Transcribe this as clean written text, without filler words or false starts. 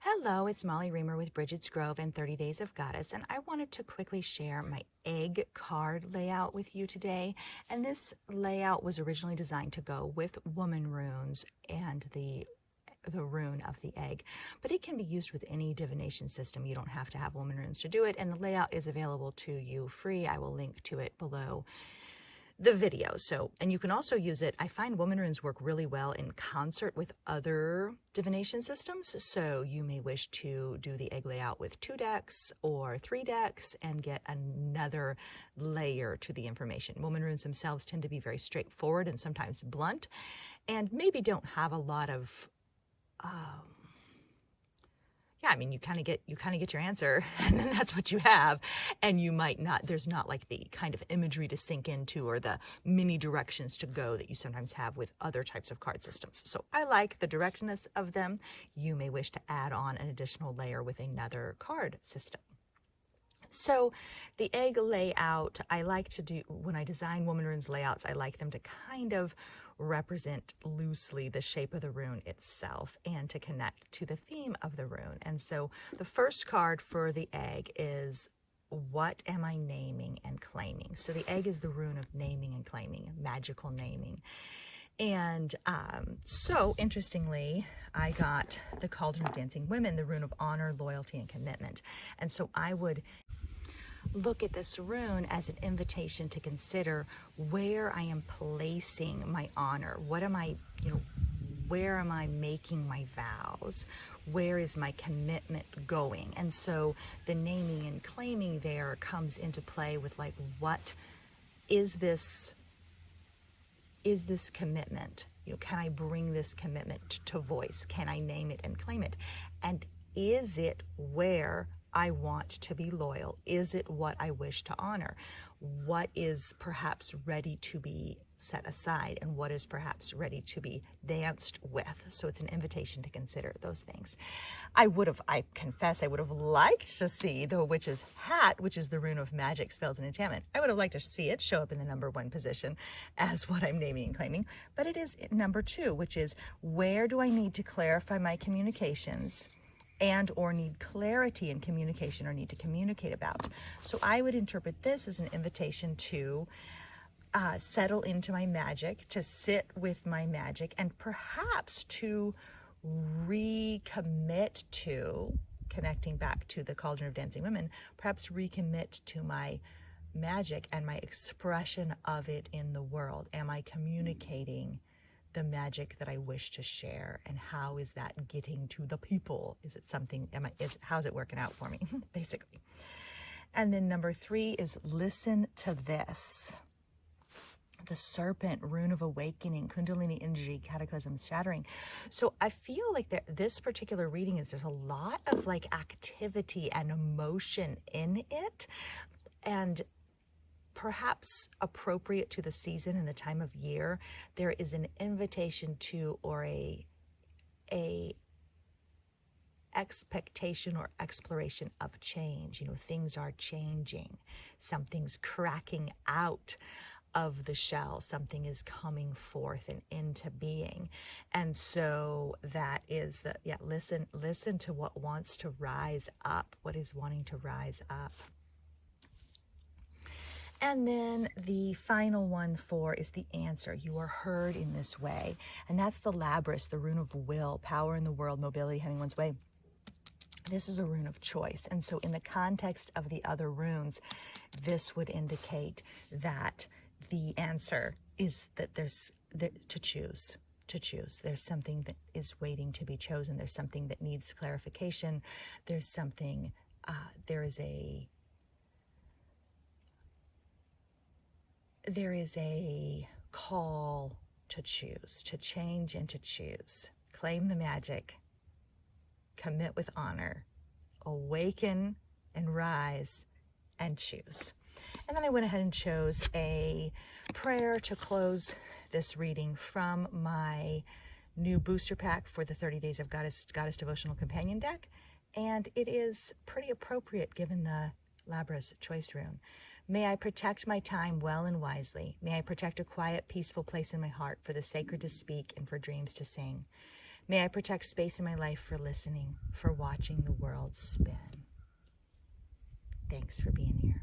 Hello, it's Molly Reamer with Bridget's Grove and 30 Days of Goddess, and I wanted to quickly share my egg card layout with you today. And this layout was originally designed to go with Womanrunes and the rune of the egg, but it can be used with any divination system. You don't have to have Womanrunes to do it, and the layout is available to you free. I will link to it below the video. And you can also use it. I find Womanrunes work really well in concert with other divination systems. So you may wish to do the egg layout with 2 decks or 3 decks and get another layer to the information. Womanrunes themselves tend to be very straightforward and sometimes blunt, and maybe don't have a lot of you kind of get your answer, and then that's what you have. And you might not, there's not like the kind of imagery to sink into or the mini directions to go that you sometimes have with other types of card systems. So I like the directness of them. You may wish to add on an additional layer with another card system. So the egg layout, I like to do, when I design Womanrunes layouts, I like them to kind of represent loosely the shape of the rune itself and to connect to the theme of the rune. And so the first card for the egg is, what am I naming and claiming? So the egg is the rune of naming and claiming, magical naming. And so interestingly, I got the Cauldron of Dancing Women, the rune of honor, loyalty, and commitment. And so I would look at this rune as an invitation to consider where I am placing my honor. What am I, where am I making my vows? Where is my commitment going? And so the naming and claiming there comes into play with, like, what is this commitment? Can I bring this commitment to voice? Can I name it and claim it? And is it where I want to be loyal? Is it what I wish to honor? What is perhaps ready to be set aside, and what is perhaps ready to be danced with? So it's an invitation to consider those things. I confess, I would have liked to see the witch's hat, which is the rune of magic, spells, and enchantment. I would have liked to see it show up in the number 1 position as what I'm naming and claiming, but it is number 2, which is, where do I need to clarify my communications and or need clarity in communication or need to communicate about? So I would interpret this as an invitation to settle into my magic, to sit with my magic, and perhaps to recommit to, connecting back to the Cauldron of Dancing Women, perhaps recommit to my magic and my expression of it in the world. Am I communicating the magic that I wish to share, and how is that getting to the people? Is it something, how's it working out for me, basically? And then number 3 is, listen to this. The serpent, rune of awakening, kundalini energy, cataclysms shattering. So I feel like this particular reading there's a lot of like activity and emotion in it, and perhaps appropriate to the season and the time of year, there is an invitation to, or a expectation or exploration of change. Things are changing. Something's cracking out of the shell. Something is coming forth and into being. And so that is listen to what wants to rise up, what is wanting to rise up. And then the final one, 4, is the answer. You are heard in this way. And that's the Labrys, the rune of will, power in the world, mobility, having one's way. This is a rune of choice. And so in the context of the other runes, this would indicate that the answer is that to choose. There's something that is waiting to be chosen. There's something that needs clarification. There's something, there is a call to choose, to change and to choose. Claim the magic, commit with honor, awaken and rise, and choose. And then I went ahead and chose a prayer to close this reading from my new booster pack for the 30 Days of Goddess Devotional Companion deck. And it is pretty appropriate given the Labrys choice rune. May I protect my time well and wisely. May I protect a quiet, peaceful place in my heart for the sacred to speak and for dreams to sing. May I protect space in my life for listening, for watching the world spin. Thanks for being here.